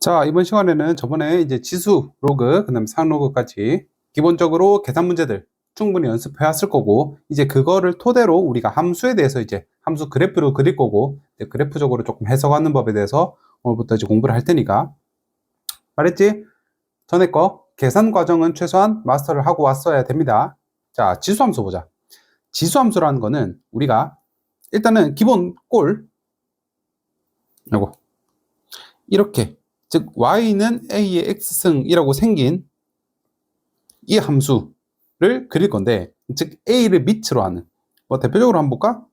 자, 이번 시간에는 저번에 이제 지수 로그, 그다음에 상 로그까지 기본적으로 계산 문제들 충분히 연습해 왔을 거고, 이제 그거를 토대로 우리가 함수에 대해서 이제 함수 그래프로 그릴 거고, 이제 그래프적으로 조금 해석하는 법에 대해서 오늘부터 이제 공부를 할 테니까. 말했지? 전에 거 계산 과정은 최소한 마스터를 하고 왔어야 됩니다. 자, 지수 함수 보자. 지수 함수라는 거는 우리가 일단은 기본 꼴, 요거 이렇게, 즉 y는 a의 x승이라고 생긴 이 함수를 그릴 건데, 즉 a를 밑으로 하는, 뭐 대표적으로 한번 볼까?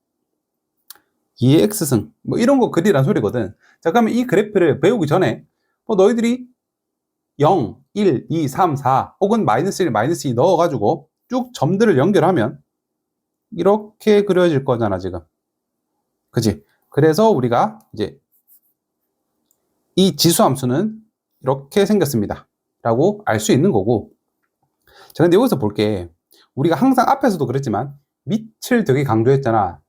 2의 x승, 뭐 이런 거 그리란 소리거든. 자, 그러면 이 그래프를 배우기 전에 뭐 너희들이 0, 1, 2, 3, 4 혹은 마이너스 1, 마이너스 2 넣어가지고 쭉 점들을 연결하면 이렇게 그려질 거잖아 지금. 그지? 그래서 우리가 이제 이 지수 함수는 이렇게 생겼습니다 라고 알 수 있는 거고. 자, 근데 여기서 볼게. 우리가 항상 앞에서도 그랬지만 밑을 되게 강조했잖아.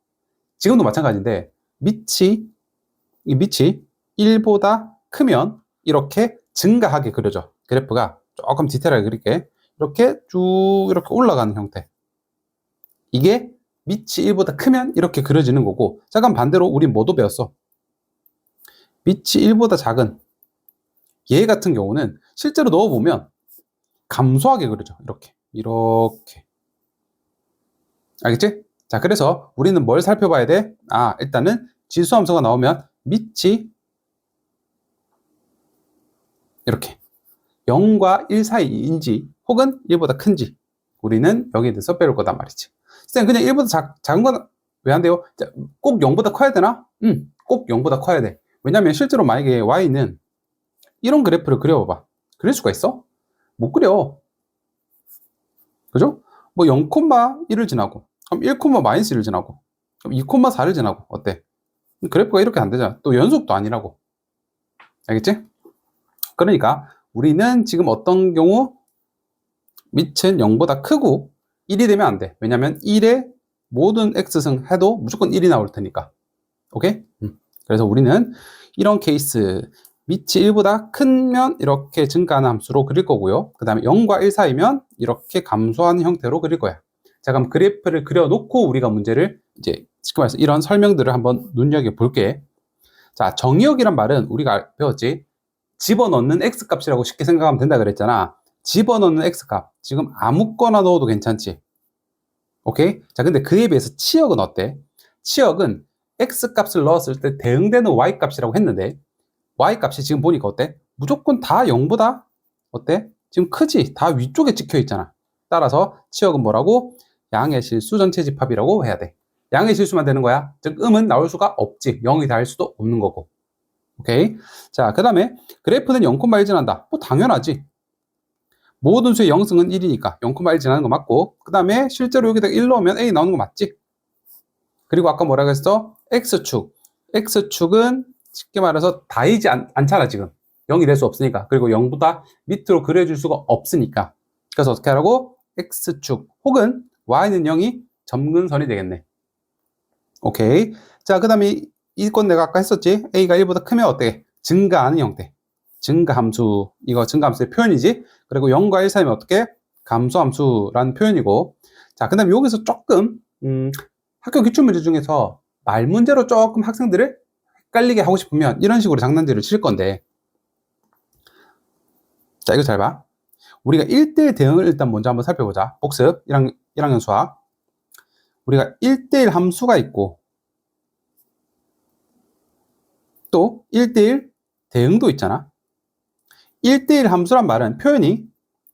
지금도 마찬가지인데 이 밑이 1보다 크면 이렇게 증가하게 그려져. 그래프가 조금 디테일하게 그릴게. 이렇게 쭉 이렇게 올라가는 형태. 이게 밑이 1보다 크면 이렇게 그려지는 거고, 잠깐 반대로 우리 뭐도 배웠어? 밑이 1보다 작은 얘 같은 경우는 실제로 넣어보면 감소하게 그려져. 이렇게 알겠지? 자, 그래서 우리는 뭘 살펴봐야 돼? 일단은 지수함수가 나오면 밑이 이렇게 0과 1 사이인지 혹은 1보다 큰지 우리는 여기에 대해서 배울 거단 말이지. 쌤, 그냥 1보다 작은 건 왜 안 돼요? 자, 꼭 0보다 커야 되나? 꼭 0보다 커야 돼. 왜냐면 실제로 만약에 y는 이런 그래프를 그려봐봐. 그릴 수가 있어? 못 그려. 그죠? 뭐 0,1을 지나고, 그럼 1,-1을 지나고, 그럼 2,4를 지나고, 어때? 그래프가 이렇게 안 되잖아. 또 연속도 아니라고. 알겠지? 그러니까 우리는 지금 어떤 경우 밑은 0보다 크고 1이 되면 안 돼. 왜냐면 1에 모든 x승 해도 무조건 1이 나올 테니까. 오케이? 그래서 우리는 이런 케이스 밑이 1보다 크면 이렇게 증가하는 함수로 그릴 거고요. 그 다음에 0과 1 사이면 이렇게 감소하는 형태로 그릴 거야. 자, 그럼 그래프를 그려놓고 우리가 문제를 이제 쉽게 말해서 이런 설명들을 한번 눈여겨볼게. 자, 정의역이란 말은 우리가 배웠지. 집어넣는 x값이라고 쉽게 생각하면 된다 그랬잖아. 집어넣는 x값. 지금 아무거나 넣어도 괜찮지. 오케이? 자, 근데 그에 비해서 치역은 어때? 치역은 x값을 넣었을 때 대응되는 y값이라고 했는데, y값이 지금 보니까 어때? 무조건 다 0보다 어때? 지금 크지? 다 위쪽에 찍혀 있잖아. 따라서 치역은 뭐라고? 양의 실수 전체 집합이라고 해야 돼. 양의 실수만 되는 거야. 즉 음은 나올 수가 없지. 0이 닿을 수도 없는 거고. 오케이? 자, 그 다음에 그래프는 0,1 지난다. 뭐 당연하지. 모든 수의 0승은 1이니까 0,1 지나는 거 맞고, 그 다음에 실제로 여기다 1 넣으면 a 나오는 거 맞지? 그리고 아까 뭐라고 했어? x축. x축은 쉽게 말해서 다이지 않잖아 지금. 0이 될 수 없으니까. 그리고 0보다 밑으로 그려줄 수가 없으니까. 그래서 어떻게 하라고? x축 혹은 y는 0이 점근선이 되겠네. 오케이. 자, 그 다음에 이건 내가 아까 했었지. a가 1보다 크면 어때? 증가하는 형태. 증가함수. 이거 증가함수의 표현이지. 그리고 0과 1 사이면 어떻게? 감소함수라는 표현이고. 자, 그 다음에 여기서 조금 학교 기출문제 중에서 말 문제로 조금 학생들을 헷갈리게 하고 싶으면 이런 식으로 장난질을 칠 건데, 자, 이거 잘 봐. 우리가 1대1 대응을 일단 먼저 한번 살펴보자. 복습 1학년 수학. 우리가 1대1 함수가 있고 또 1대1 대응도 있잖아. 1대1 함수란 말은 표현이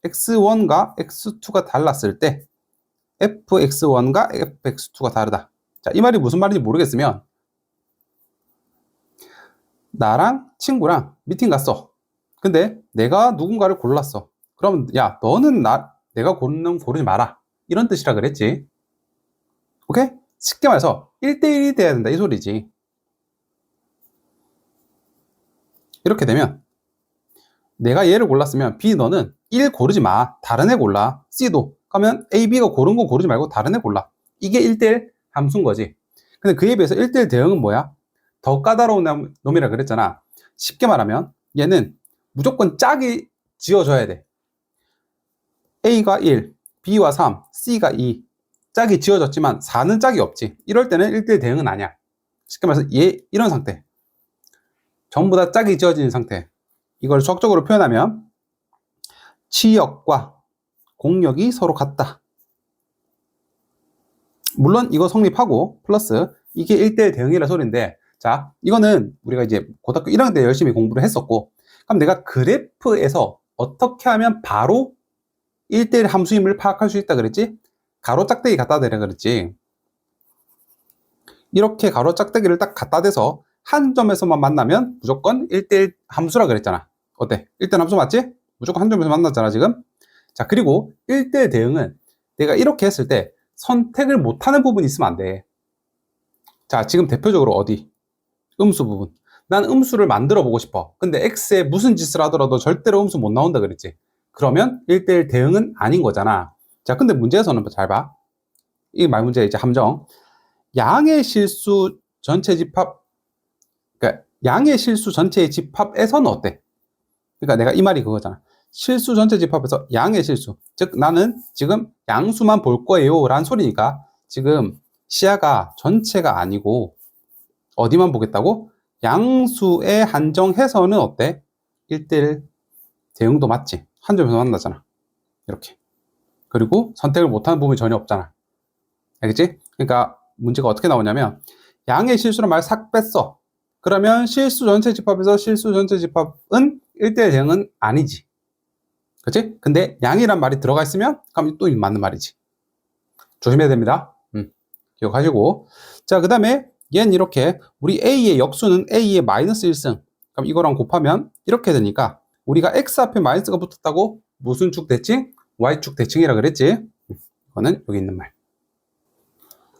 x1과 x2가 달랐을 때 fx1과 fx2가 다르다. 자, 이 말이 무슨 말인지 모르겠으면 나랑 친구랑 미팅 갔어. 근데 내가 누군가를 골랐어. 그럼 야, 너는 내가 고르지 마라. 이런 뜻이라 그랬지. 오케이? 쉽게 말해서 1대1이 돼야 된다 이 소리지. 이렇게 되면 내가 얘를 골랐으면 B 너는 1 고르지 마. 다른 애 골라. C도. 그러면 A, B가 고른 거 고르지 말고 다른 애 골라. 이게 1대1 함수인 거지. 근데 그에 비해서 1대1 대응은 뭐야? 더 까다로운 놈이라 그랬잖아. 쉽게 말하면 얘는 무조건 짝이 지어져야 돼. A가 1, B와 3, C가 2. 짝이 지어졌지만 4는 짝이 없지. 이럴 때는 1대1 대응은 아니야. 쉽게 말해서 이런 상태. 전부 다 짝이 지어진 상태. 이걸 수학적으로 표현하면 치역과 공역이 서로 같다. 물론 이거 성립하고 플러스 이게 1대1 대응이라 소리인데, 자, 이거는 우리가 이제 고등학교 1학년 때 열심히 공부를 했었고, 그럼 내가 그래프에서 어떻게 하면 바로 1대1 함수임을 파악할 수 있다 그랬지? 가로 짝대기 갖다 대라 그랬지. 이렇게 가로 짝대기를 딱 갖다 대서 한 점에서만 만나면 무조건 1대1 함수라 그랬잖아. 어때? 1대1 함수 맞지? 무조건 한 점에서 만났잖아 지금. 자, 그리고 1대1 대응은 내가 이렇게 했을 때 선택을 못하는 부분이 있으면 안 돼. 자, 지금 대표적으로 어디? 음수 부분. 난 음수를 만들어 보고 싶어. 근데 x에 무슨 짓을 하더라도 절대로 음수 못 나온다 그랬지. 그러면 1대1 대응은 아닌 거잖아. 자, 근데 문제에서는 잘 봐. 이 말 문제 이제 함정. 양의 실수 전체 집합, 그러니까 양의 실수 전체의 집합에서는 어때? 그러니까 내가 이 말이 그거잖아. 실수 전체 집합에서 양의 실수. 즉, 나는 지금 양수만 볼 거예요. 라는 소리니까 지금 시야가 전체가 아니고 어디만 보겠다고? 양수에 한정해서는 어때? 1대1 대응도 맞지. 한 점에서 만나잖아. 이렇게. 그리고 선택을 못하는 부분이 전혀 없잖아. 알겠지? 그러니까 문제가 어떻게 나오냐면 양의 실수란 말 싹 뺐어. 그러면 실수 전체 집합에서 실수 전체 집합은 1대1 대응은 아니지. 그치? 근데 양이란 말이 들어가 있으면 그럼 또 맞는 말이지. 조심해야 됩니다. 기억하시고. 자, 그 다음에 얘는 이렇게 우리 A의 역수는 A의 마이너스 1승. 그럼 이거랑 곱하면 이렇게 되니까 우리가 X 앞에 마이너스가 붙었다고 무슨 축 대칭? Y축 대칭이라 그랬지. 이거는 여기 있는 말.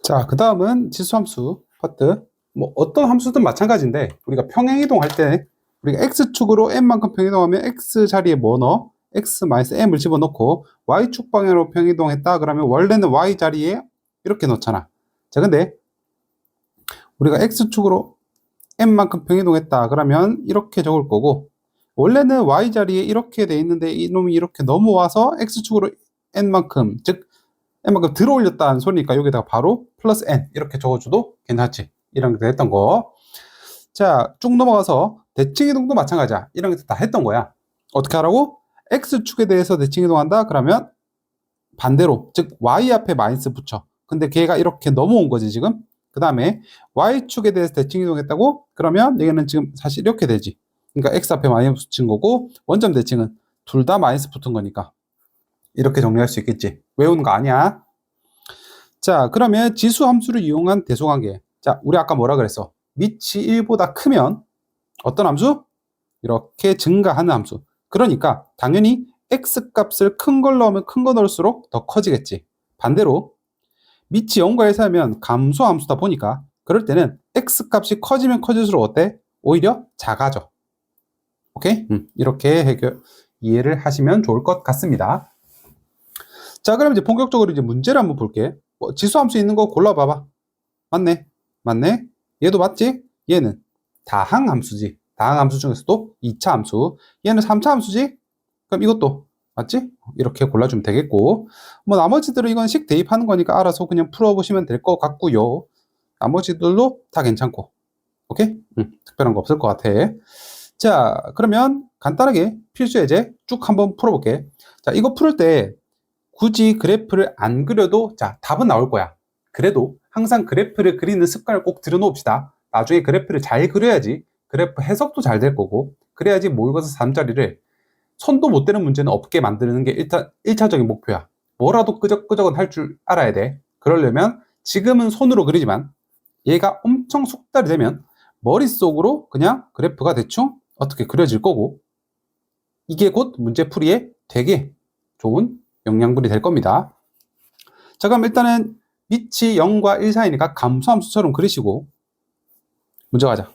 자, 그 다음은 지수함수 파트. 뭐 어떤 함수든 마찬가지인데 우리가 평행이동 할 때 우리가 X축으로 M만큼 평행이동하면 X 자리에 뭐 넣어? X-M을 집어넣고 Y축 방향으로 평행이동했다 그러면 원래는 Y 자리에 이렇게 넣잖아. 자, 근데 우리가 X축으로 M만큼 평행이동했다 그러면 이렇게 적을 거고, 원래는 Y 자리에 이렇게 돼 있는데 이놈이 이렇게 넘어와서 X축으로 N만큼, 즉 N만큼 들어 올렸다는 소리니까 여기다가 바로 플러스 N 이렇게 적어줘도 괜찮지. 이런 게 했던 거. 자, 쭉 넘어가서 대칭이동도 마찬가지야. 이런 게 다 했던 거야. 어떻게 하라고? X축에 대해서 대칭이동한다 그러면 반대로, 즉 Y 앞에 마이너스 붙여. 근데 걔가 이렇게 넘어온 거지 지금. 그 다음에 Y축에 대해서 대칭이동했다고? 그러면 여기는 지금 사실 이렇게 되지. 그러니까 X 앞에 마이너스 붙인 거고 원점 대칭은 둘 다 마이너스 붙은 거니까 이렇게 정리할 수 있겠지. 외우는 거 아니야. 자, 그러면 지수 함수를 이용한 대소관계. 자, 우리 아까 뭐라 그랬어? 밑이 1보다 크면 어떤 함수? 이렇게 증가하는 함수. 그러니까 당연히 X 값을 큰 걸 넣으면 큰 거 넣을수록 더 커지겠지. 반대로 밑이 0과 1 사이면 감소함수다 보니까 그럴 때는 X 값이 커지면 커질수록 어때? 오히려 작아져. 오케이? 이렇게 이해를 하시면 좋을 것 같습니다. 자, 그럼 이제 본격적으로 이제 문제를 한번 볼게. 지수함수 있는 거 골라봐봐. 맞네. 맞네. 얘도 맞지? 얘는 다항함수지. 다항함수 중에서도 2차 함수. 얘는 3차 함수지? 그럼 이것도 맞지? 이렇게 골라주면 되겠고, 뭐 나머지들은 이건 식 대입하는 거니까 알아서 그냥 풀어보시면 될 것 같고요. 나머지들도 다 괜찮고. 오케이? 특별한 거 없을 것 같아. 자, 그러면 간단하게 필수 예제 쭉 한번 풀어볼게. 자, 이거 풀을 때 굳이 그래프를 안 그려도 자, 답은 나올 거야. 그래도 항상 그래프를 그리는 습관을 꼭 들여놓읍시다. 나중에 그래프를 잘 그려야지 그래프 해석도 잘 될 거고, 그래야지 모의고사 3자리를 손도 못 대는 문제는 없게 만드는 게 일단 1차적인 목표야. 뭐라도 끄적끄적은 할 줄 알아야 돼. 그러려면 지금은 손으로 그리지만 얘가 엄청 숙달이 되면 머릿속으로 그냥 그래프가 대충 어떻게 그려질 거고, 이게 곧 문제풀이에 되게 좋은 영양분이 될 겁니다. 자, 그럼 일단은 밑이 0과 1 사이니까 감소함수처럼 그리시고 문제 가자.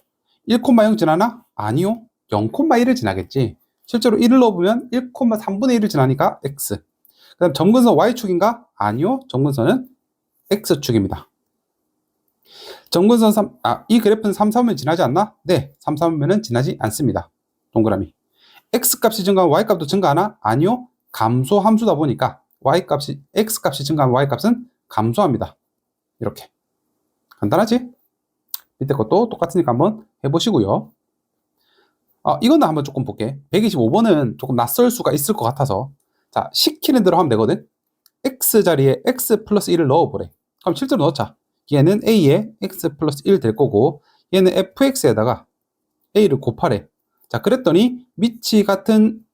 1,0 지나나? 아니요. 0,1을 지나겠지. 실제로 1을 넣어보면 1,3분의 1을 지나니까 x. 그 다음 점근선 y축인가? 아니요. 점근선은 x축입니다. 점근선 이 그래프는 3, 3을 지나지 않나? 네. 3, 3면은 지나지 않습니다. 동그라미. x값이 증가하면 y값도 증가하나? 아니요. 감소 함수다 보니까 x값이 증가하면 y값은 감소합니다. 이렇게. 간단하지? 밑에 것도 똑같으니까 한번 해보시고요. 이거는 한번 조금 볼게. 125번은 조금 낯설 수가 있을 것 같아서. 자, 시키는 대로 하면 되거든. x 자리에 x 플러스 1을 넣어보래. 그럼 실제로 넣자. 얘는 a에 x 플러스 1 될 거고, 얘는 fx에다가 a를 곱하래. 자, 그랬더니 밑이 같은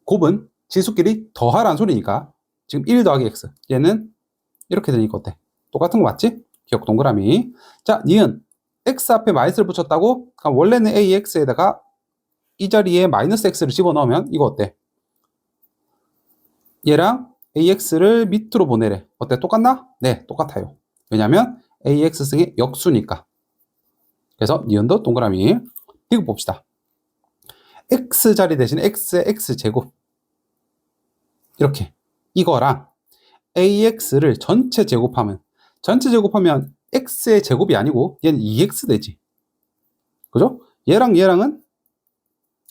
곱은 지수끼리 더하라는 소리니까 지금 1 더하기 x. 얘는 이렇게 되니까 어때? 똑같은 거 맞지? 기억 동그라미. 자, 니은 x 앞에 마이너스를 붙였다고? 그럼 원래는 ax에다가 이 자리에 마이너스 x를 집어넣으면 이거 어때? 얘랑 ax를 밑으로 보내래. 어때? 똑같나? 네, 똑같아요. 왜냐면 ax승의 역수니까. 그래서 니은도 동그라미. 이거 봅시다. x자리 대신에 x의 x제곱. 이렇게. 이거랑 ax를 전체 제곱하면 x의 제곱이 아니고 얘는 2x 되지. 그죠? 얘랑 얘랑은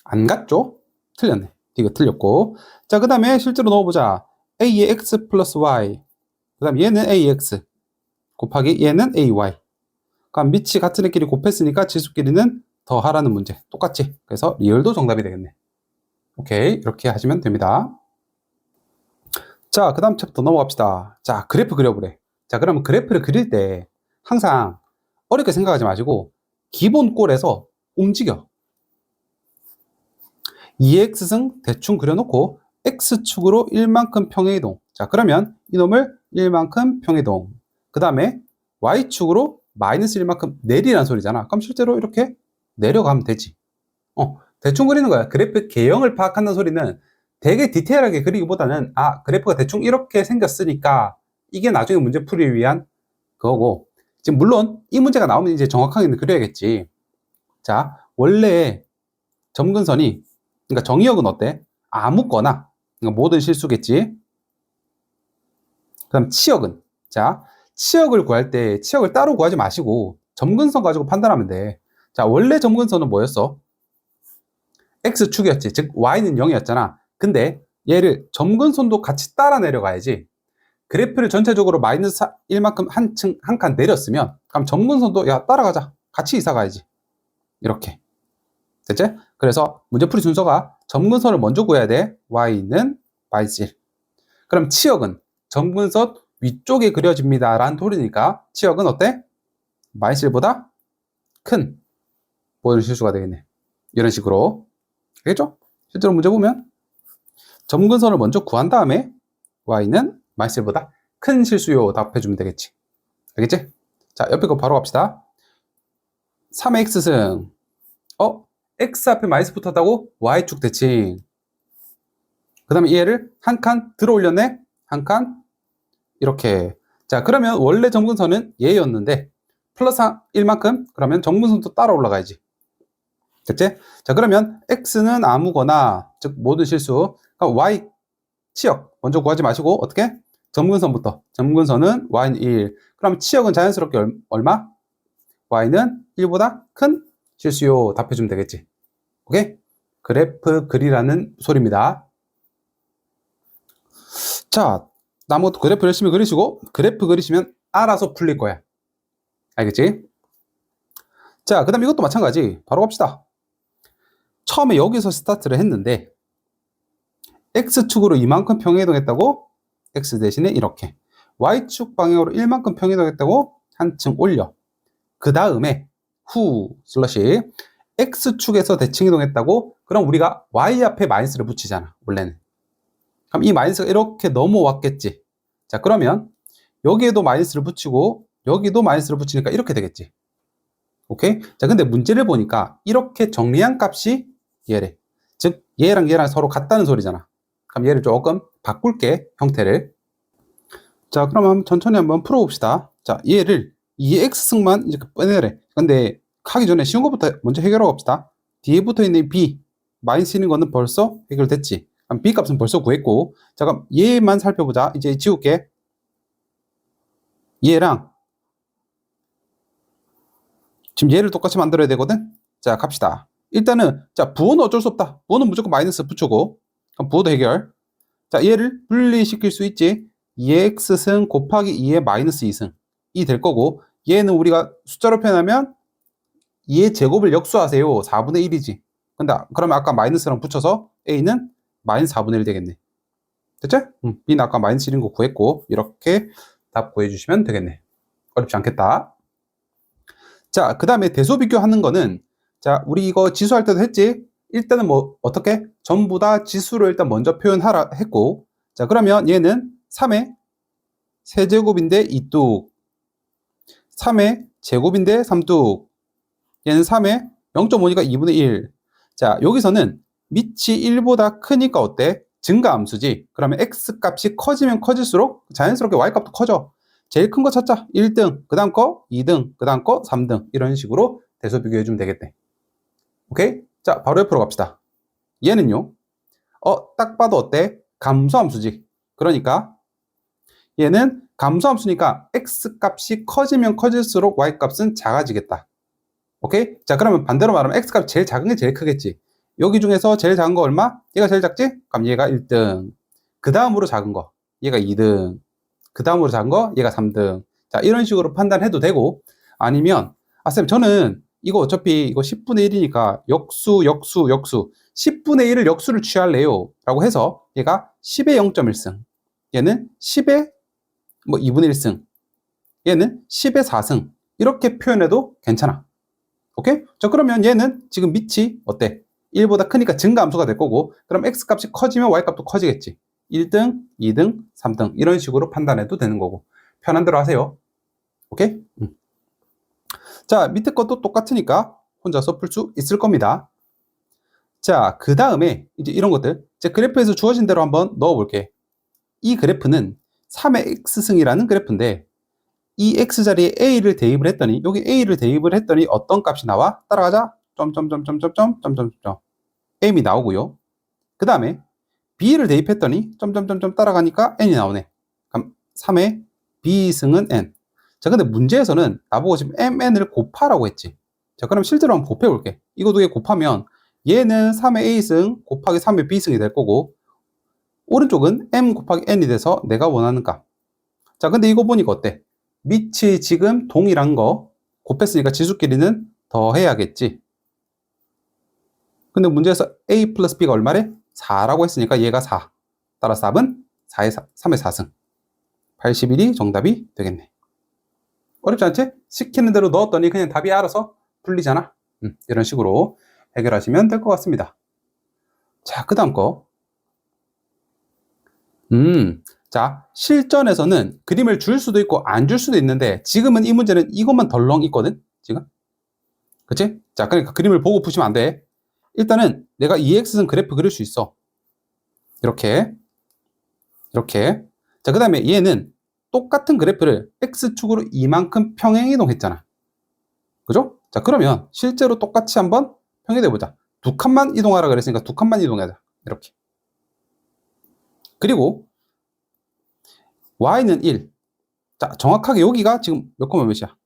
안 같죠? 틀렸네. 이거 틀렸고. 자, 그 다음에 실제로 넣어보자. a의 x 플러스 y. 그 다음에 얘는 ax 곱하기 얘는 ay. 그럼 밑이 같은 애끼리 곱했으니까 지수끼리는 더하라는 문제. 똑같지? 그래서 리을도 정답이 되겠네. 오케이. 이렇게 하시면 됩니다. 자, 그 다음 챕터 넘어갑시다. 자, 그래프 그려보래. 자, 그러면 그래프를 그릴 때 항상 어렵게 생각하지 마시고 기본 꼴에서 움직여. 2x승 대충 그려놓고 x축으로 1만큼 평행이동. 자, 그러면 이놈을 1만큼 평행이동. 그 다음에 y축으로 마이너스 1만큼 내리라는 소리잖아. 그럼 실제로 이렇게 내려가면 되지. 대충 그리는 거야. 그래프 개형을 파악한다는 소리는 되게 디테일하게 그리기보다는 그래프가 대충 이렇게 생겼으니까 이게 나중에 문제 풀이를 위한 그거고, 지금 물론 이 문제가 나오면 이제 정확하게 그려야겠지. 자, 원래 점근선이, 그러니까 정의역은 어때? 아무거나, 그러니까 모든 실수겠지. 그 다음 치역은, 자, 치역을 구할 때 치역을 따로 구하지 마시고 점근선 가지고 판단하면 돼. 자, 원래 점근선은 뭐였어? x축이었지. 즉 y는 0이었잖아. 근데 얘를 점근선도 같이 따라 내려가야지. 그래프를 전체적으로 마이너스 1만큼 한 칸 내렸으면 그럼 점근선도 야 따라가자. 같이 이사 가야지. 이렇게. 됐지? 그래서 문제풀이 순서가 점근선을 먼저 구해야 돼. y는 마이너스 1. 그럼 치역은 점근선 위쪽에 그려집니다. 라는 소리니까 치역은 어때? 마이너스 1보다 큰 모든 실수가 되겠네. 이런 식으로. 알겠죠? 실제로 문제 보면 점근선을 먼저 구한 다음에 y는 마이너스 1보다 큰 실수요 답해주면 되겠지. 알겠지? 자, 옆에 거 바로 갑시다. 3의 x승. x 앞에 마이너스 붙었다고? y축 대칭. 그 다음에 얘를 한 칸 들어 올렸네? 한 칸 이렇게. 자, 그러면 원래 점근선은 얘였는데 플러스 1만큼 그러면 점근선도 따라 올라가야지. 됐지? 자, 그러면 x는 아무거나, 즉 모든 실수. 그러니까 y 치역 먼저 구하지 마시고 어떻게? 점근선부터. 점근선은 y는 1. 그럼 치역은 자연스럽게 얼마? y는 1보다 큰 실수요 답해주면 되겠지. 오케이? 그래프 그리라는 소리입니다. 자, 나머지 그래프 열심히 그리시고 그래프 그리시면 알아서 풀릴 거야. 알겠지? 자, 그 다음 이것도 마찬가지. 바로 갑시다. 처음에 여기서 스타트를 했는데 x축으로 이만큼 평행이동했다고? x 대신에 이렇게. y축 방향으로 1만큼 평행이동했다고? 한층 올려. 그 다음에 슬러시 x축에서 대칭이동했다고? 그럼 우리가 y 앞에 마이너스를 붙이잖아. 원래는. 그럼 이 마이너스가 이렇게 넘어왔겠지. 자, 그러면 여기에도 마이너스를 붙이고 여기도 마이너스를 붙이니까 이렇게 되겠지. 오케이? 자, 근데 문제를 보니까 이렇게 정리한 값이 얘래. 즉 얘랑 얘랑 서로 같다는 소리잖아. 그럼 얘를 조금 바꿀게, 형태를. 자, 그럼 천천히 한번 풀어봅시다. 자, 얘를 2x승만 이렇게 빼내래. 근데 하기 전에 쉬운 것부터 먼저 해결하고 갑시다. 뒤에 붙어있는 b 마이너스 있는 거는 벌써 해결됐지. 그럼 b 값은 벌써 구했고. 자, 그럼 얘만 살펴보자. 이제 지울게. 얘랑 지금 얘를 똑같이 만들어야 되거든. 자, 갑시다. 일단은 자, 부호는 어쩔 수 없다. 부호는 무조건 마이너스 붙이고, 그럼 부호도 해결. 자, 얘를 분리시킬 수 있지. 2x승 곱하기 2의 마이너스 2승 이 될 거고, 얘는 우리가 숫자로 표현하면 2의 제곱을 역수하세요. 4분의 1이지. 근데 그러면 아까 마이너스랑 붙여서 a는 마이너스 4분의 1 되겠네. 됐죠? b는 아까 마이너스 1인 거 구했고, 이렇게 답 구해주시면 되겠네. 어렵지 않겠다. 자, 그 다음에 대소 비교하는 거는, 자, 우리 이거 지수할 때도 했지? 일단은 뭐, 어떻게? 전부 다 지수로 일단 먼저 표현하라 했고, 자, 그러면 얘는 3의 세제곱인데 2뚝, 3의 제곱인데 3뚝, 얘는 3의 0.5니까 2분의 1. 자, 여기서는 밑이 1보다 크니까 어때? 증가함수지. 그러면 x 값이 커지면 커질수록 자연스럽게 y 값도 커져. 제일 큰 거 찾자. 1등, 그 다음 거 2등, 그 다음 거 3등. 이런 식으로 대소 비교해주면 되겠네. 오케이? 자, 바로 옆으로 갑시다. 얘는요, 딱 봐도 어때? 감소함수지. 그러니까 얘는 감소함수니까 x 값이 커지면 커질수록 y 값은 작아지겠다. 오케이? 자, 그러면 반대로 말하면 x 값이 제일 작은 게 제일 크겠지. 여기 중에서 제일 작은 거 얼마? 얘가 제일 작지? 그럼 얘가 1등. 그 다음으로 작은 거, 얘가 2등. 그 다음으로 작은 거, 얘가 3등. 자, 이런 식으로 판단해도 되고, 아니면, 쌤, 저는 이거 어차피 이거 10분의 1이니까 역수, 10분의 1을 역수를 취할래요. 라고 해서 얘가 10의 0.1승. 얘는 10의 뭐 2분의 1승. 얘는 10의 4승. 이렇게 표현해도 괜찮아. 오케이? 자, 그러면 얘는 지금 밑이 어때? 1보다 크니까 증가함수가 될 거고, 그럼 x값이 커지면 y값도 커지겠지. 1등, 2등, 3등 이런 식으로 판단해도 되는 거고, 편한 대로 하세요. 오케이? 자, 밑에 것도 똑같으니까 혼자서 풀 수 있을 겁니다. 자, 그 다음에 이제 이런 것들, 제 그래프에서 주어진 대로 한번 넣어볼게. 이 그래프는 3의 x승이라는 그래프인데, 이 x자리에 a를 대입을 했더니, 여기 a를 대입을 했더니 어떤 값이 나와? 따라가자. m이 나오고요. 그 다음에 b를 대입했더니 따라가니까 n이 나오네. 그럼 3의 b승은 n. 자, 근데 문제에서는 나보고 지금 mn을 곱하라고 했지. 자, 그럼 실제로 한번 곱해볼게. 이거 두 개 곱하면 얘는 3의 a승 곱하기 3의 b승이 될 거고, 오른쪽은 m 곱하기 n이 돼서 내가 원하는 값. 자, 근데 이거 보니까 어때? 밑이 지금 동일한 거 곱했으니까 지수끼리는 더해야겠지. 근데 문제에서 a 플러스 b가 얼마래? 4라고 했으니까 얘가 4. 따라서 답은 3의 4승. 81이 정답이 되겠네. 어렵지 않지? 시키는 대로 넣었더니 그냥 답이 알아서 풀리잖아. 이런 식으로 해결하시면 될 것 같습니다. 자, 그 다음 거. 자, 실전에서는 그림을 줄 수도 있고 안 줄 수도 있는데, 지금은 이 문제는 이것만 덜렁 있거든? 지금? 그치? 자, 그러니까 그림을 보고 푸시면 안 돼. 일단은 내가 2x승 그래프 그릴 수 있어. 이렇게. 자, 그 다음에 얘는 똑같은 그래프를 x축으로 이만큼 평행이동했잖아. 그죠? 자, 그러면 실제로 똑같이 한번 평행해보자. 두 칸만 이동하라 그랬으니까 두 칸만 이동하자. 이렇게. 그리고 y는 1. 자, 정확하게 여기가 지금 몇 콤마 몇이야?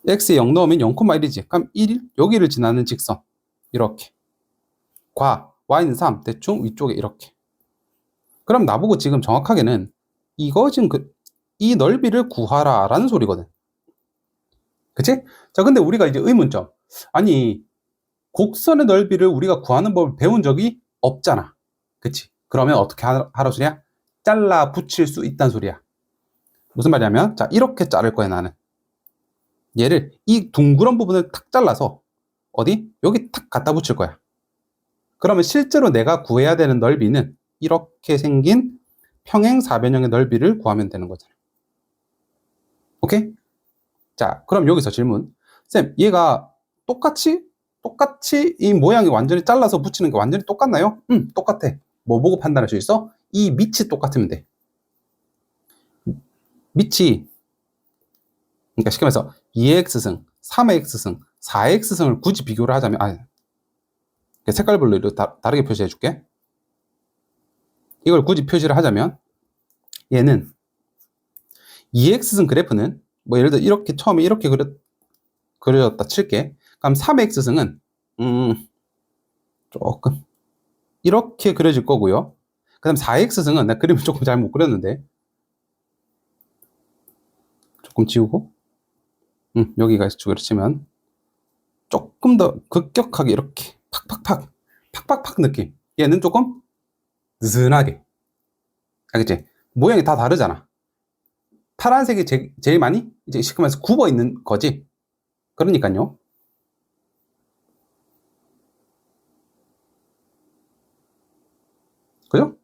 x에 0 넣으면 0,1이지. 그럼 1, 여기를 지나는 직선. 이렇게. 과 y는 3. 대충 위쪽에 이렇게. 그럼 나보고 지금 정확하게는 이거 지금 이 넓이를 구하라 라는 소리거든. 그치? 자, 근데 우리가 이제 의문점. 아니, 곡선의 넓이를 우리가 구하는 법을 배운 적이 없잖아. 그치? 그러면 어떻게 하라 소리야? 잘라 붙일 수 있다는 소리야. 무슨 말이냐면, 자, 이렇게 자를 거야, 나는. 얘를 이 둥그런 부분을 탁 잘라서 어디? 여기 탁 갖다 붙일 거야. 그러면 실제로 내가 구해야 되는 넓이는 이렇게 생긴 평행 사변형의 넓이를 구하면 되는 거잖아. 오케이? 자, 그럼 여기서 질문. 쌤, 얘가 똑같이 이 모양이 완전히 잘라서 붙이는 게 완전히 똑같나요? 똑같아. 뭐 보고 판단할 수 있어? 이 밑이 똑같으면 돼. 밑이, 그러니까 쉽게 말해서 2x승, 3x승, 4x승을 굳이 비교를 하자면, 색깔별로 다르게 표시해 줄게. 이걸 굳이 표시를 하자면, 얘는 2x승 그래프는 뭐 예를 들어 이렇게 처음에 이렇게 그려졌다 칠게. 그럼 3x승은 조금 이렇게 그려질 거고요. 그 다음 4x승은 내가 그림을 조금 잘 못 그렸는데 조금 지우고 여기가 그렇지만 조금 더 급격하게 이렇게 팍팍팍 느낌. 얘는 조금 느슨하게. 알겠지? 모양이 다 다르잖아. 파란색이 제일 많이 이제 시커면서 굽어 있는 거지. 그러니까요. 그죠?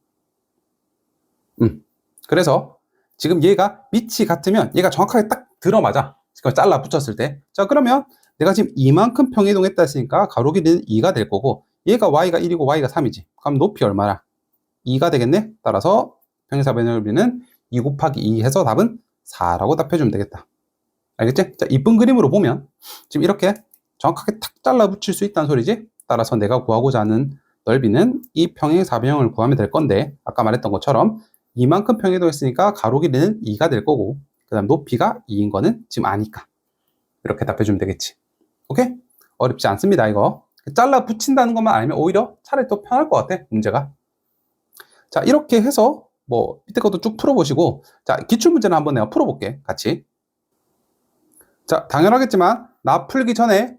그래서 지금 얘가 밑이 같으면 얘가 정확하게 딱 들어맞아. 잘라 붙였을 때. 자, 그러면 내가 지금 이만큼 평이동했다 했으니까 가로 길이는 2가 될 거고 얘가 y가 1이고 y가 3이지. 그럼 높이 얼마나? 2가 되겠네? 따라서 평행사변의 넓이는 2 곱하기 2 해서 답은 4라고 답해주면 되겠다. 알겠지? 자, 이쁜 그림으로 보면 지금 이렇게 정확하게 탁 잘라 붙일 수 있다는 소리지? 따라서 내가 구하고자 하는 넓이는 이 평행사변형을 구하면 될 건데 아까 말했던 것처럼 이만큼 평행이동했으니까 가로 길이는 2가 될 거고 그 다음 높이가 2인 거는 지금 아니까 이렇게 답해주면 되겠지. 오케이? 어렵지 않습니다. 이거 잘라 붙인다는 것만 알면 오히려 차라리 더 편할 것 같아 문제가. 자, 이렇게 해서 뭐 밑에 것도 쭉 풀어보시고 자, 기출문제는 한번 내가 풀어볼게 같이. 자, 당연하겠지만 나 풀기 전에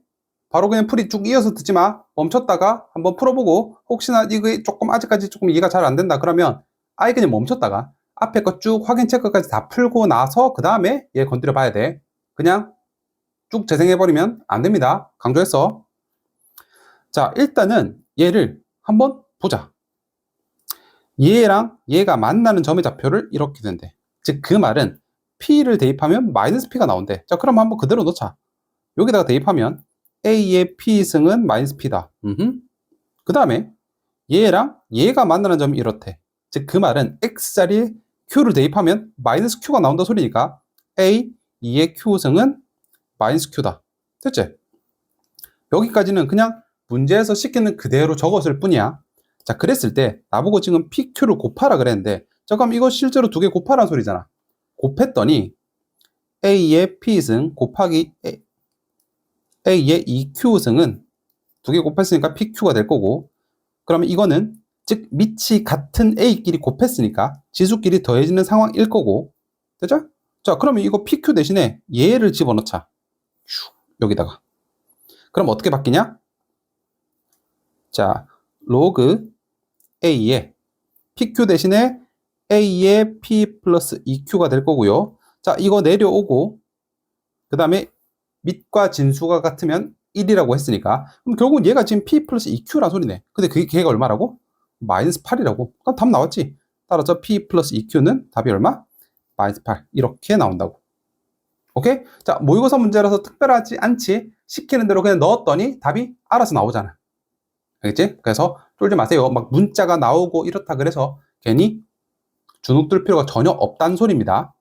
바로 그냥 풀이 쭉 이어서 듣지 마. 멈췄다가 한번 풀어보고 혹시나 이거 조금 아직까지 조금 이해가 잘 안 된다 그러면 아예 그냥 멈췄다가 앞에 거 쭉 확인 체크까지 다 풀고 나서 그 다음에 얘 건드려 봐야 돼. 그냥 쭉 재생해버리면 안 됩니다. 강조했어. 자, 일단은 얘를 한번 보자. 얘랑 얘가 만나는 점의 좌표를 이렇게 된대. 즉 그 말은 P를 대입하면 마이너스 P가 나온대. 자, 그럼 한번 그대로 놓자. 여기다가 대입하면 A의 P승은 마이너스 P다. 그 다음에 얘랑 얘가 만나는 점이 이렇대. 즉 그 말은 X자리에 Q를 대입하면 마이너스 Q가 나온다 소리니까 A, 2의 Q승은 마이너스 Q다. 됐지? 여기까지는 그냥 문제에서 시키는 그대로 적었을 뿐이야. 자, 그랬을 때 나보고 지금 PQ를 곱하라 그랬는데 잠깐 이거 실제로 두 개 곱하라는 소리잖아. 곱했더니 A의 P승 곱하기 A의 2Q승은 두 개 곱했으니까 PQ가 될 거고 그러면 이거는 즉 밑이 같은 A끼리 곱했으니까 지수끼리 더해지는 상황일 거고 됐죠? 자, 그러면 이거 PQ 대신에 얘를 집어넣자. 여기다가. 그럼 어떻게 바뀌냐? 자, 로그 A의 PQ 대신에 A의 P 플러스 2Q가 될 거고요. 자, 이거 내려오고 그 다음에 밑과 진수가 같으면 1이라고 했으니까 그럼 결국은 얘가 지금 P 플러스 2Q란 소리네. 근데 그게 걔가 얼마라고? 마이너스 8이라고. 그럼 답 나왔지. 따라서 P 플러스 2Q는 답이 얼마? 마이너스 8 이렇게 나온다고. 오케이? 자, 모의고사 문제라서 특별하지 않지. 시키는 대로 그냥 넣었더니 답이 알아서 나오잖아. 알겠지? 그래서 쫄지 마세요. 막 문자가 나오고 이렇다 그래서 괜히 주눅들 필요가 전혀 없다는 소리입니다.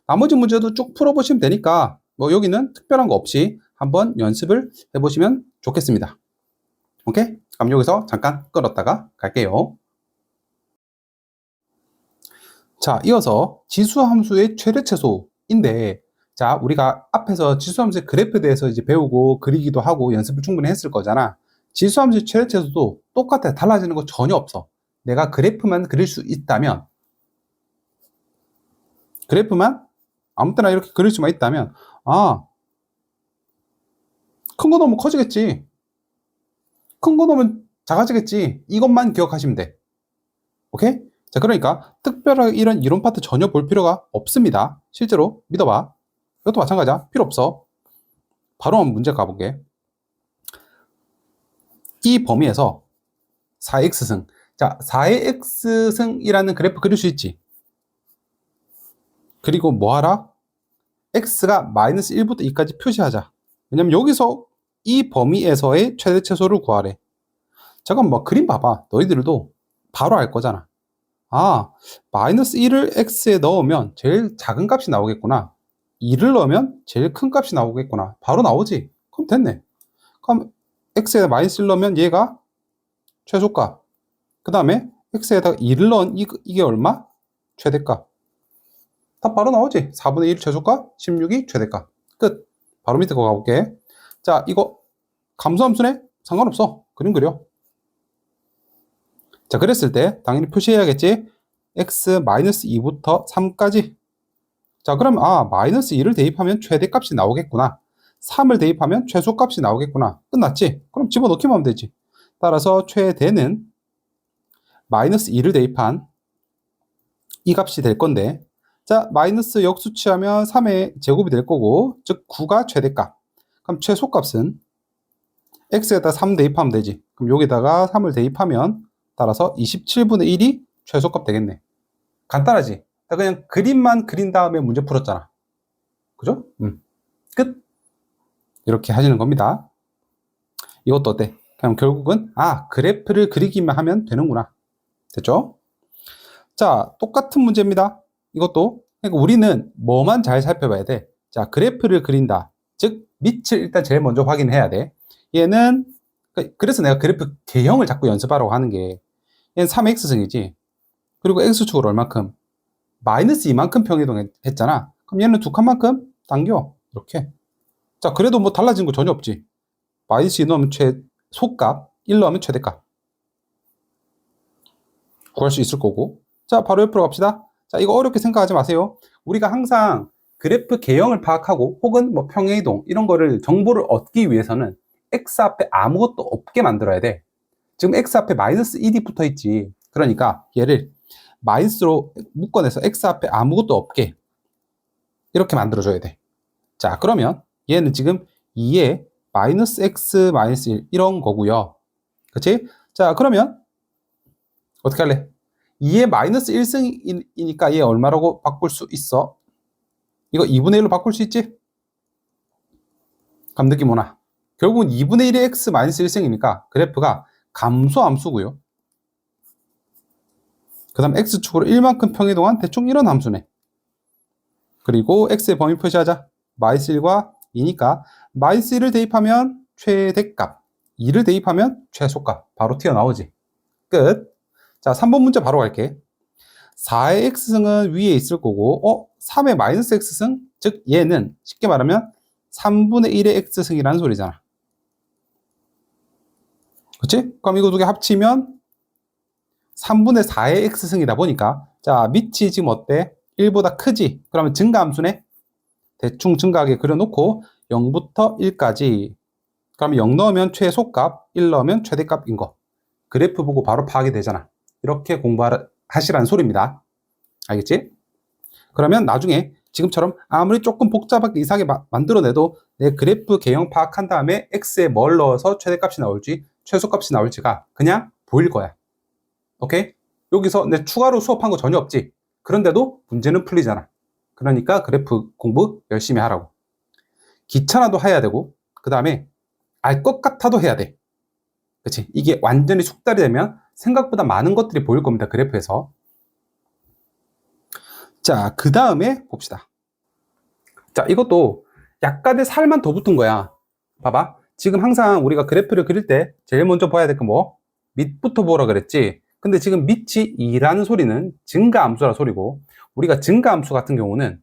나머지 문제도 쭉 풀어보시면 되니까 뭐 여기는 특별한 거 없이 한번 연습을 해보시면 좋겠습니다. 오케이? 그럼 여기서 잠깐 끌었다가 갈게요. 자, 이어서 지수함수의 최대최소인데 자, 우리가 앞에서 지수함수의 그래프에 대해서 이제 배우고 그리기도 하고 연습을 충분히 했을 거잖아. 지수함수의 최대최소도 똑같아. 달라지는 거 전혀 없어. 내가 그래프만 그릴 수 있다면 그래프만 아무 때나 이렇게 그릴 수만 있다면 큰 거 넣으면 커지겠지. 큰 거 넣으면 작아지겠지. 이것만 기억하시면 돼. 오케이? 자, 그러니까 특별하게 이런 이론 파트 전혀 볼 필요가 없습니다. 실제로 믿어봐. 이것도 마찬가지야. 필요 없어. 바로 한번 문제 가볼게. 이 범위에서 4x승. 자, 4의 x승이라는 그래프 그릴 수 있지. 그리고 뭐 하라? x가 마이너스 1부터 2까지 표시하자. 왜냐면 여기서 이 범위에서의 최대 최소를 구하래. 잠깐 뭐 그림 봐봐. 너희들도 바로 알 거잖아. 마이너스 1을 x에 넣으면 제일 작은 값이 나오겠구나. 2를 넣으면 제일 큰 값이 나오겠구나. 바로 나오지. 그럼 됐네. 그럼 x에 마이너스 1 넣으면 얘가 최소값. 그 다음에 x에다가 2를 넣은 이게 얼마? 최대값. 다 바로 나오지. 4분의 1 최소값, 16이 최대값. 끝. 바로 밑에 거 가볼게. 자, 이거 감소함수네? 상관없어. 그림 그려. 자, 그랬을 때 당연히 표시해야겠지. x-2부터 3까지. 자, 그럼 마이너스 2를 대입하면 최대값이 나오겠구나. 3을 대입하면 최소값이 나오겠구나. 끝났지? 그럼 집어넣기만 하면 되지. 따라서 최대는 마이너스 2를 대입한 이 값이 될 건데, 자, 마이너스 역수치하면 3의 제곱이 될 거고, 즉 9가 최대값. 그럼 최소값은 x에다 3 대입하면 되지. 그럼 여기다가 3을 대입하면 따라서 27분의 1이 최소값 되겠네. 간단하지? 그냥 그림만 그린 다음에 문제 풀었잖아. 그죠? 끝. 이렇게 하시는 겁니다. 이것도 어때? 그냥 결국은 그래프를 그리기만 하면 되는구나. 됐죠? 자, 똑같은 문제입니다. 이것도 그러니까 우리는 뭐만 잘 살펴봐야 돼? 자, 그래프를 그린다. 즉 밑을 일단 제일 먼저 확인해야 돼. 얘는 그래서 내가 그래프 개형을 자꾸 연습하라고 하는 게, 얘는 3x승이지. 그리고 x축으로 얼만큼? 마이너스 2만큼 평이동 했잖아. 그럼 얘는 두 칸만큼 당겨. 이렇게. 자, 그래도 뭐 달라진 거 전혀 없지. 마이너스 2 넣으면 최소값, 1 넣으면 최대값. 구할 수 있을 거고. 자, 바로 옆으로 갑시다. 자, 이거 어렵게 생각하지 마세요. 우리가 항상 그래프 개형을 파악하고 혹은 뭐 평행이동 이런 거를 정보를 얻기 위해서는 x 앞에 아무것도 없게 만들어야 돼. 지금 x 앞에 마이너스 1이 붙어 있지. 그러니까 얘를 마이너스로 묶어내서 x 앞에 아무것도 없게 이렇게 만들어줘야 돼. 자, 그러면 얘는 지금 2에 마이너스 x 마이너스 1 이런 거고요. 그치? 자, 그러면 어떻게 할래? 2에 마이너스 1승이니까 얘 얼마라고 바꿀 수 있어? 이거 2분의 1로 바꿀 수 있지? 감 느낌 오나? 결국은 2분의 1의 x 마이너스 1승이니까 그래프가 감소함수고요. 그 다음 x축으로 1만큼 평이동한 대충 이런 함수네. 그리고 x의 범위 표시하자. 마이너스 1과 2니까 마이너스 1을 대입하면 최대값, 2를 대입하면 최소값. 바로 튀어나오지. 끝. 자, 3번 문제 바로 갈게. 4의 x승은 위에 있을 거고 3의 마이너스 x승? 즉 얘는 쉽게 말하면 3분의 1의 x승이라는 소리잖아. 그치? 그럼 이거 두 개 합치면 3분의 4의 x승이다 보니까 자, 밑이 지금 어때? 1보다 크지? 그러면 증가함수네? 대충 증가하게 그려놓고 0부터 1까지. 그러면 0 넣으면 최소값, 1 넣으면 최대값인 거. 그래프 보고 바로 파악이 되잖아. 이렇게 공부하시라는 소리입니다. 알겠지? 그러면 나중에 지금처럼 아무리 조금 복잡하게 이상하게 만들어내도 내 그래프 개형 파악한 다음에 x에 뭘 넣어서 최대값이 나올지 최소값이 나올지가 그냥 보일 거야. 오케이? 여기서 내 추가로 수업한 거 전혀 없지? 그런데도 문제는 풀리잖아. 그러니까 그래프 공부 열심히 하라고. 귀찮아도 해야 되고 그 다음에 알 것 같아도 해야 돼. 그치? 이게 완전히 숙달이 되면 생각보다 많은 것들이 보일 겁니다. 그래프에서. 자, 그 다음에 봅시다. 자, 이것도 약간의 살만 더 붙은 거야. 봐봐. 지금 항상 우리가 그래프를 그릴 때 제일 먼저 봐야 될 거 뭐? 밑부터 보라 그랬지. 근데 지금 밑이 2라는 소리는 증가함수라 소리고, 우리가 증가함수 같은 경우는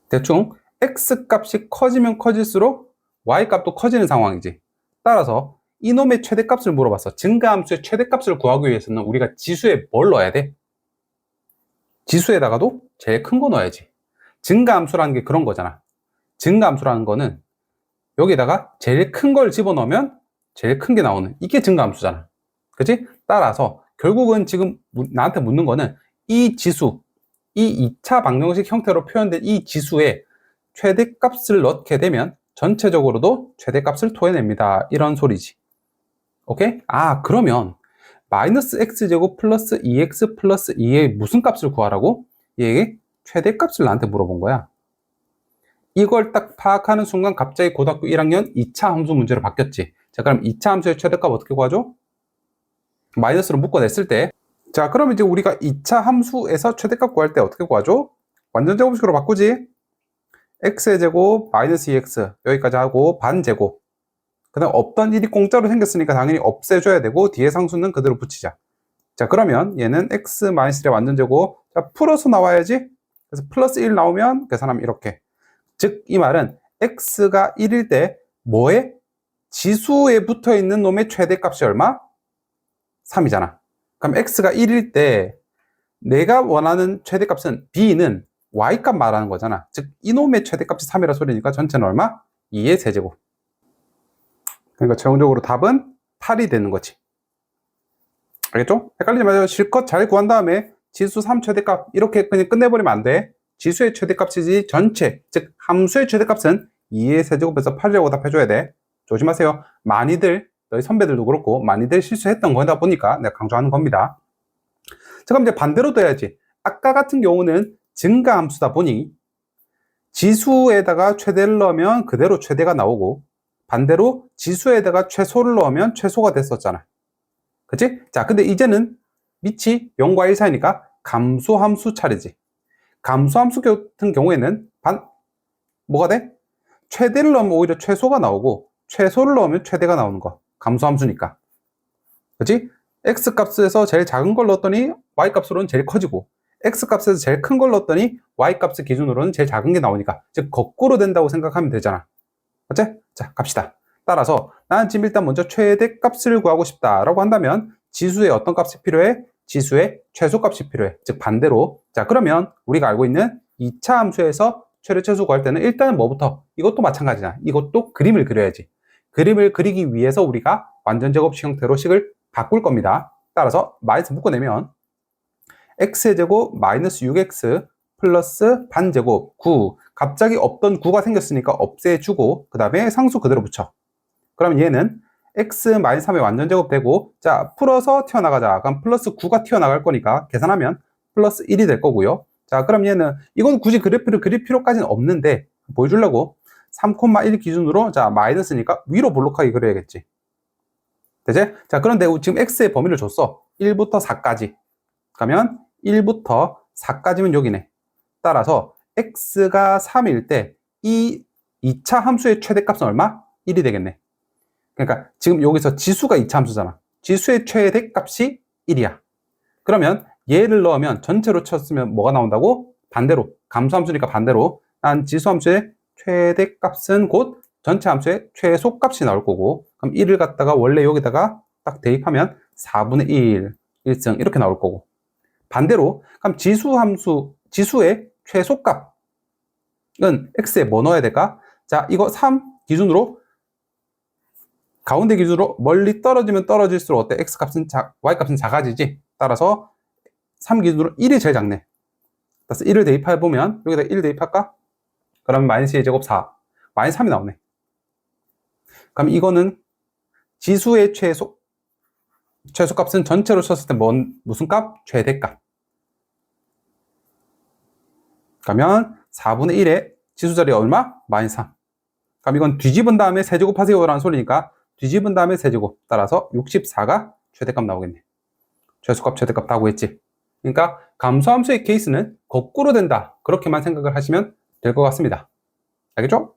대충 x 값이 커지면 커질수록 y 값도 커지는 상황이지. 따라서 이놈의 최대값을 물어봤어. 증가함수의 최대값을 구하기 위해서는 우리가 지수에 뭘 넣어야 돼? 지수에다가도 제일 큰 거 넣어야지. 증가함수라는 게 그런 거잖아. 증가함수라는 거는 여기다가 제일 큰 걸 집어넣으면 제일 큰 게 나오는, 이게 증가함수잖아. 그치? 따라서 결국은 지금 나한테 묻는 거는 이 지수, 이 2차 방정식 형태로 표현된 이 지수에 최대값을 넣게 되면 전체적으로도 최대값을 토해냅니다. 이런 소리지. 오케이? 그러면 마이너스 x제곱 플러스 2x 플러스 2의 무슨 값을 구하라고? 얘의 최대값을 나한테 물어본 거야. 이걸 딱 파악하는 순간 갑자기 고등학교 1학년 2차 함수 문제로 바뀌었지. 자, 그럼 2차 함수의 최대값 어떻게 구하죠? 마이너스로 묶어냈을 때. 자, 그럼 이제 우리가 2차 함수에서 최대값 구할 때 어떻게 구하죠? 완전 제곱식으로 바꾸지. x의 제곱 마이너스 2x 여기까지 하고 반제곱. 그 다음 없던 일이 공짜로 생겼으니까 당연히 없애줘야 되고 뒤에 상수는 그대로 붙이자. 자, 그러면 얘는 x 마이너스 1의 완전 제곱. 자, 풀어서 나와야지. 그래서 플러스 1 나오면 계산하면 이렇게. 즉 이 말은 x가 1일 때 뭐에? 지수에 붙어 있는 놈의 최대값이 얼마? 3이잖아. 그럼 x가 1일 때 내가 원하는 최대값은 b는 y값 말하는 거잖아. 즉 이놈의 최대값이 3이라 소리니까 전체는 얼마? 2의 세제곱. 그러니까 최종적으로 답은 8이 되는 거지. 알겠죠? 헷갈리지 마세요. 실컷 잘 구한 다음에 지수 3 최대값 이렇게 그냥 끝내버리면 안 돼. 지수의 최대값이지 전체, 즉 함수의 최대값은 2의 세제곱에서 8이라고 답해줘야 돼. 조심하세요. 많이들, 너희 선배들도 그렇고 많이들 실수했던 거다 보니까 내가 강조하는 겁니다. 자, 그럼 이제 반대로도 해야지. 아까 같은 경우는 증가함수다 보니 지수에다가 최대를 넣으면 그대로 최대가 나오고 반대로 지수에다가 최소를 넣으면 최소가 됐었잖아. 그치? 자, 근데 이제는 밑이 0과 1 사이니까 감소함수 차례지. 감소함수 같은 경우에는 뭐가 돼? 최대를 넣으면 오히려 최소가 나오고 최소를 넣으면 최대가 나오는 거. 감소함수니까. 그치? x값에서 제일 작은 걸 넣었더니 y값으로는 제일 커지고 x값에서 제일 큰 걸 넣었더니 y값 기준으로는 제일 작은 게 나오니까 즉 거꾸로 된다고 생각하면 되잖아. 맞지? 자, 갑시다. 따라서 나는 지금 일단 먼저 최대값을 구하고 싶다라고 한다면 지수의 어떤 값이 필요해? 지수의 최소값이 필요해. 즉 반대로. 자, 그러면 우리가 알고 있는 2차 함수에서 최대 최소 구할 때는 일단은 뭐부터? 이것도 마찬가지잖아. 이것도 그림을 그려야지. 그림을 그리기 위해서 우리가 완전 제곱식 형태로 식을 바꿀 겁니다. 따라서 마이너스 묶어내면 x의 제곱 마이너스 6x 플러스 반제곱 9. 갑자기 없던 9가 생겼으니까 없애주고 그 다음에 상수 그대로 붙여. 그러면 얘는 x 마이너스 3의 완전 제곱 되고 자 풀어서 튀어나가자. 그럼 플러스 9가 튀어나갈 거니까 계산하면 플러스 1이 될 거고요. 자 그럼 얘는 이건 굳이 그래프를 그릴 필요까지는 없는데 보여주려고 3,1 기준으로 자 마이너스니까 위로 볼록하게 그려야겠지. 되지? 자 그런데 지금 x의 범위를 줬어. 1부터 4까지. 그러면 1부터 4까지면 여기네. 따라서 x가 3일 때 이 2차 함수의 최대값은 얼마? 1이 되겠네. 그러니까 지금 여기서 지수가 2차 함수잖아. 지수의 최대값이 1이야. 그러면 얘를 넣으면 전체로 쳤으면 뭐가 나온다고? 반대로. 감소함수니까 반대로. 난 지수함수의 최대값은 곧 전체 함수의 최소값이 나올 거고 그럼 1을 갖다가 원래 여기다가 딱 대입하면 4분의 1, 1승 이렇게 나올 거고 반대로 그럼 지수의 최소값은 x에 뭐 넣어야 될까? 자 이거 3 기준으로 가운데 기준으로 멀리 떨어지면 떨어질수록 어때? x값은 y값은 작아지지. 따라서 3 기준으로 1이 제일 작네. 그래서 1을 대입해보면 여기다 1 대입할까? 그러면 마이너스 2 제곱 4 마이너스 3이 나오네. 그럼 이거는 지수의 최소값은 전체로 쳤을 때 무슨 값? 최대값. 그러면 4분의 1에 지수 자리 얼마? 마이너스 3. 그럼 이건 뒤집은 다음에 세제곱하세요 라는 소리니까 뒤집은 다음에 세제곱. 따라서 64가 최대값 나오겠네. 최소값 최대값 다 구했지. 그러니까 감소함수의 케이스는 거꾸로 된다. 그렇게만 생각을 하시면 될 것 같습니다. 알겠죠?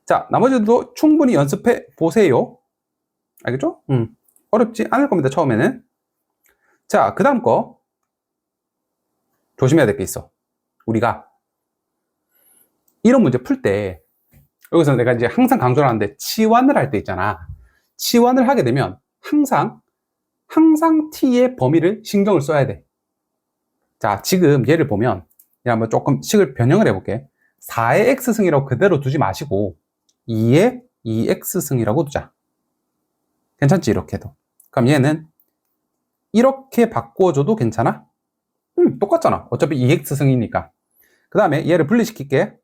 자, 나머지도 충분히 연습해 보세요. 알겠죠? 어렵지 않을 겁니다, 처음에는. 자, 그 다음 거. 조심해야 될 게 있어. 우리가 이런 문제 풀 때, 여기서 내가 이제 항상 강조를 하는데, 치환을 할 때 있잖아. 치환을 하게 되면, 항상 t의 범위를 신경을 써야 돼. 자, 지금 얘를 보면, 한번 조금 식을 변형을 해볼게. 4의 x승이라고 그대로 두지 마시고, 2의 2x승이라고 두자. 괜찮지, 이렇게 해도. 그럼 얘는 이렇게 바꿔줘도 괜찮아? 똑같잖아. 어차피 2x승이니까. 그 다음에 얘를 분리시킬게.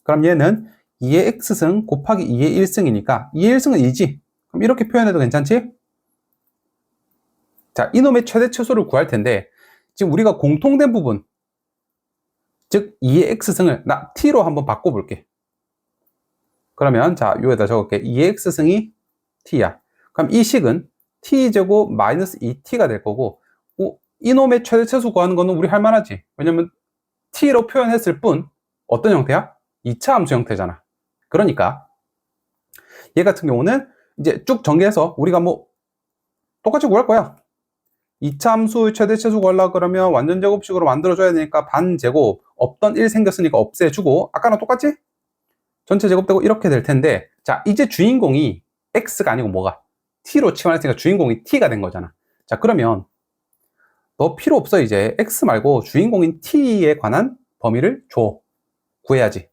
그럼 얘는 2의 x승 곱하기 2의 1승이니까 2의 1승은 2지. 그럼 이렇게 표현해도 괜찮지? 자, 이놈의 최대 최소를 구할 텐데 지금 우리가 공통된 부분 즉 2의 x승을 나 t로 한번 바꿔볼게. 그러면 자, 여기다 적을게. 2의 x승이 t야. 그럼 이 식은 t제곱 마이너스 2t가 될 거고 이놈의 최대 최소 구하는 거는 우리 할 만하지. 왜냐면 t로 표현했을 뿐 어떤 형태야? 2차 함수 형태잖아. 그러니까 얘 같은 경우는 이제 쭉 전개해서 우리가 뭐 똑같이 구할 거야. 2차 함수 최대 최소 구하려고 그러면 완전 제곱식으로 만들어줘야 되니까 반제곱 없던 1 생겼으니까 없애주고 아까랑 똑같지? 전체 제곱되고 이렇게 될 텐데, 자, 이제 주인공이 x가 아니고 뭐가? t로 치환했으니까 주인공이 t가 된 거잖아. 자, 그러면 너 필요 없어. 이제 x 말고 주인공인 t에 관한 범위를 줘. 구해야지.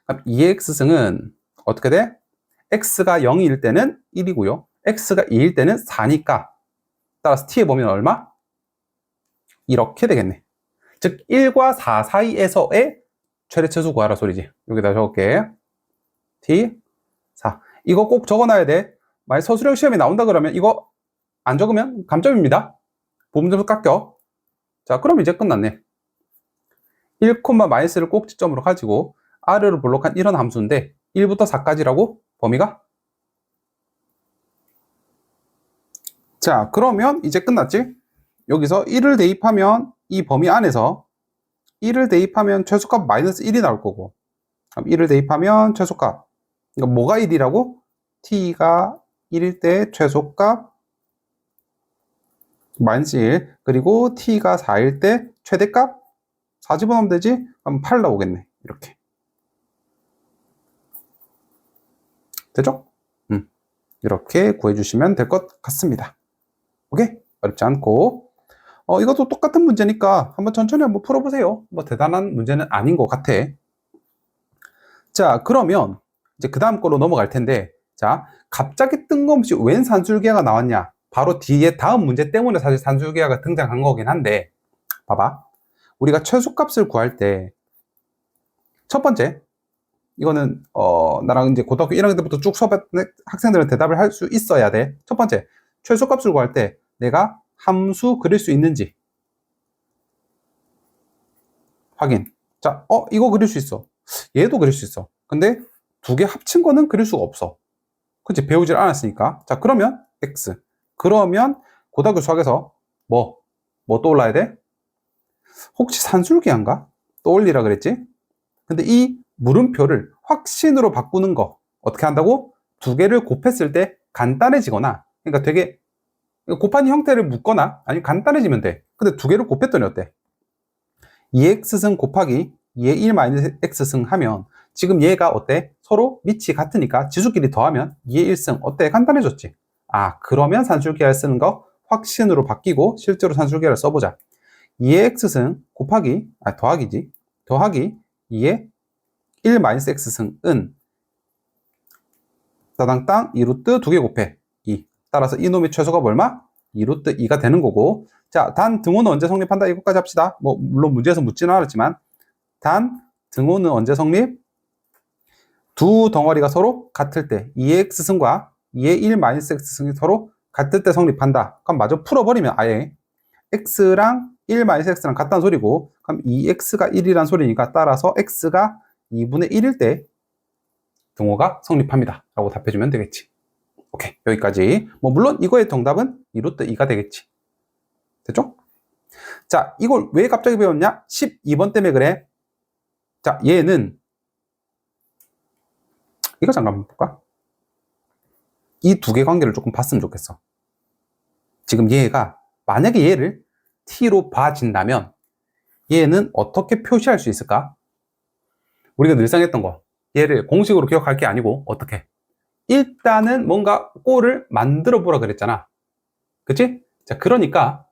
그럼 2x승은 어떻게 돼? x가 0일 때는 1이고요. x가 2일 때는 4니까 따라서 t의 범위는 얼마? 이렇게 되겠네. 즉 1과 4 사이에서의 최대 최소 구하라 소리지. 여기다 적을게. t 4. 이거 꼭 적어놔야 돼. 만약 서술형 시험이 나온다 그러면 이거 안 적으면 감점입니다. 부분점수 깎여. 자, 그럼 이제 끝났네. 1, 마이너스를 꼭지점으로 가지고 R을 볼록한 이런 함수인데 1부터 4까지라고 범위가? 자, 그러면 이제 끝났지? 여기서 1을 대입하면 이 범위 안에서 1을 대입하면 최소값 마이너스 1이 나올 거고, 그럼 1을 대입하면 최소값, 그러니까 뭐가 1이라고? t가 1일 때 최소값 마이너스 1, 그리고 t가 4일 때 최대값 4 집어넣으면 되지? 그럼 8 나오겠네. 이렇게. 되죠? 이렇게 구해주시면 될 것 같습니다. 오케이? 어렵지 않고. 이것도 똑같은 문제니까 한번 천천히 한번 풀어보세요. 뭐 대단한 문제는 아닌 것 같아. 자, 그러면 이제 그 다음 거로 넘어갈 텐데, 자, 갑자기 뜬금없이 웬 산술기하가 나왔냐? 바로 뒤에 다음 문제 때문에 사실 산술기하가 등장한 거긴 한데, 봐봐. 우리가 최소값을 구할 때, 첫 번째, 이거는, 나랑 이제 고등학교 1학년 때부터 쭉 수업했던 학생들은 대답을 할 수 있어야 돼. 첫 번째, 최소값을 구할 때 내가 함수 그릴 수 있는지 확인. 자, 이거 그릴 수 있어. 얘도 그릴 수 있어. 근데 두 개 합친 거는 그릴 수가 없어. 그치? 배우질 않았으니까. 자, 그러면 X. 그러면 고등학교 수학에서 뭐 떠올라야 돼? 혹시 산술기한가? 떠올리라 그랬지? 근데 이 물음표를 확신으로 바꾸는 거 어떻게 한다고? 두 개를 곱했을 때 간단해지거나, 그러니까 되게 곱한 형태를 묻거나 아니면 간단해지면 돼. 근데 두 개를 곱했더니 어때? 2x승 곱하기 2의 1-x승 하면 지금 얘가 어때? 서로 밑이 같으니까 지수끼리 더하면 2의 1승 어때? 간단해졌지? 아, 그러면 산술기하를 쓰는 거 확신으로 바뀌고 실제로 산술기하를 써보자. 2의 x승 곱하기, 더하기지. 더하기 2의 1-x승은 따당땅 2루트 2개 곱해 2. 따라서 이놈의 최소가 얼마? 2루트 2가 되는 거고. 자, 단 등호는 언제 성립한다? 이것까지 합시다. 뭐 물론 문제에서 묻지는 않았지만 단 등호는 언제 성립? 두 덩어리가 서로 같을 때 2의 x승과 2의 1-x승이 서로 같을 때 성립한다. 그럼 마저 풀어버리면 아예 x랑 1-x랑 같다는 소리고, 그럼 2x가 1이란 소리니까 따라서 x가 2분의 1일 때 등호가 성립합니다. 라고 답해주면 되겠지. 오케이, 여기까지. 뭐 물론 이거의 정답은 2루트 2가 되겠지. 됐죠? 자, 이걸 왜 갑자기 배웠냐? 12번 때문에 그래. 자, 얘는 이거 잠깐만 볼까? 이 두 개 관계를 조금 봤으면 좋겠어. 지금 얘가 만약에 얘를 t로 봐진다면 얘는 어떻게 표시할 수 있을까? 우리가 늘상 했던 거, 얘를 공식으로 기억할 게 아니고 어떻게? 일단은 뭔가 꼴을 만들어 보라 그랬잖아. 그치? 자, 그러니까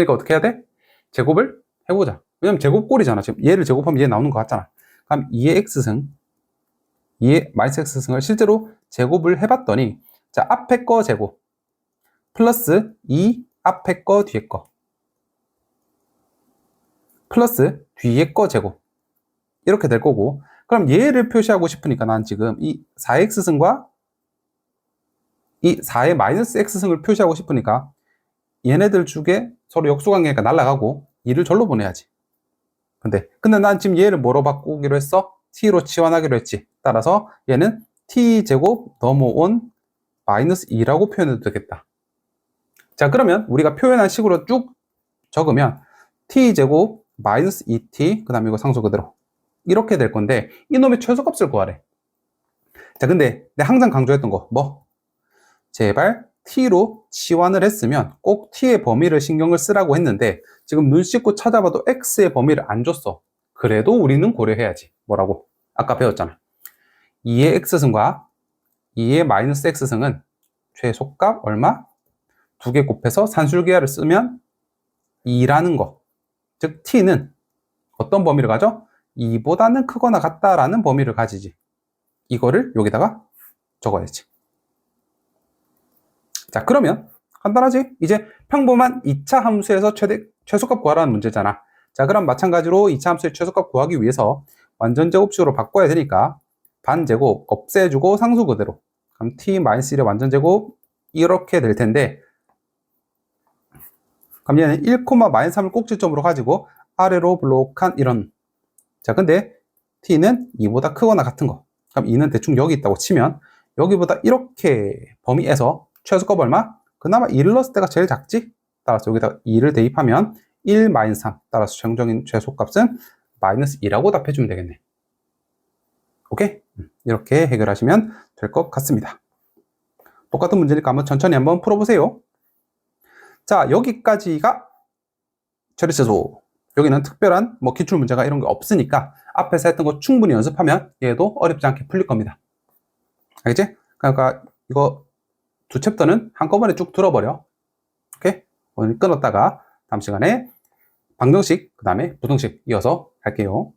어떻게 해야 돼? 제곱을 해보자. 왜냐면 제곱꼴이잖아. 지금 얘를 제곱하면 얘 나오는 거 같잖아. 그럼 2의 x승, 2의 -x승을 실제로 제곱을 해봤더니, 자, 앞에 거 제곱 플러스 2 앞에 거 뒤에 거 플러스 뒤에 거 제곱 이렇게 될 거고, 그럼 얘를 표시하고 싶으니까 난 지금 이 4x승과 이 4의 -x승을 표시하고 싶으니까 얘네들 중에 서로 역수관계니까 날아가고 2를 절로 보내야지. 근데 난 지금 얘를 뭐로 바꾸기로 했어? t로 치환하기로 했지. 따라서 얘는 t제곱 넘어온 -2라고 표현해도 되겠다. 자, 그러면 우리가 표현한 식으로 쭉 적으면 t제곱 -2t, 그 다음에 이거 상수 그대로 이렇게 될 건데, 이놈의 최소값을 구하래. 자, 근데 내가 항상 강조했던 거 제발 t로 치환을 했으면 꼭 t의 범위를 신경을 쓰라고 했는데, 지금 눈 씻고 찾아봐도 x의 범위를 안 줬어. 그래도 우리는 고려해야지. 뭐라고? 아까 배웠잖아. 2의 x승과 2의 마이너스 x승은 최소값 얼마? 2개 곱해서 산술기하를 쓰면 2라는 거. 즉 t는 어떤 범위를 가져? 2보다는 크거나 같다라는 범위를 가지지. 이거를 여기다가 적어야지. 자, 그러면 간단하지? 이제 평범한 2차 함수에서 최소값 구하라는 문제잖아. 자, 그럼 마찬가지로 2차 함수의 최소값 구하기 위해서 완전 제곱식으로 바꿔야 되니까 반제곱 없애주고 상수 그대로. 그럼 t-1의 완전 제곱 이렇게 될 텐데, 그럼 얘는 1,-3을 꼭지점으로 가지고 아래로 블록한 이런. 자, 근데 t는 2보다 크거나 같은 거. 그럼 2는 대충 여기 있다고 치면 여기보다 이렇게 범위에서 최소값 얼마? 그나마 2를 넣었을 때가 제일 작지? 따라서 여기다 2를 대입하면 1 3. 따라서 최종적인 최소값은 마이너스 2라고 답해주면 되겠네. 오케이? 이렇게 해결하시면 될 것 같습니다. 똑같은 문제니까 한번 천천히 한번 풀어보세요. 자, 여기까지가 처리최소. 여기는 특별한 뭐 기출 문제가 이런 게 없으니까 앞에서 했던 거 충분히 연습하면 얘도 어렵지 않게 풀릴 겁니다. 알겠지? 그러니까 이거 두 챕터는 한꺼번에 쭉 들어버려. 오케이? 오늘 끊었다가 다음 시간에 방정식, 그 다음에 부등식 이어서 할게요.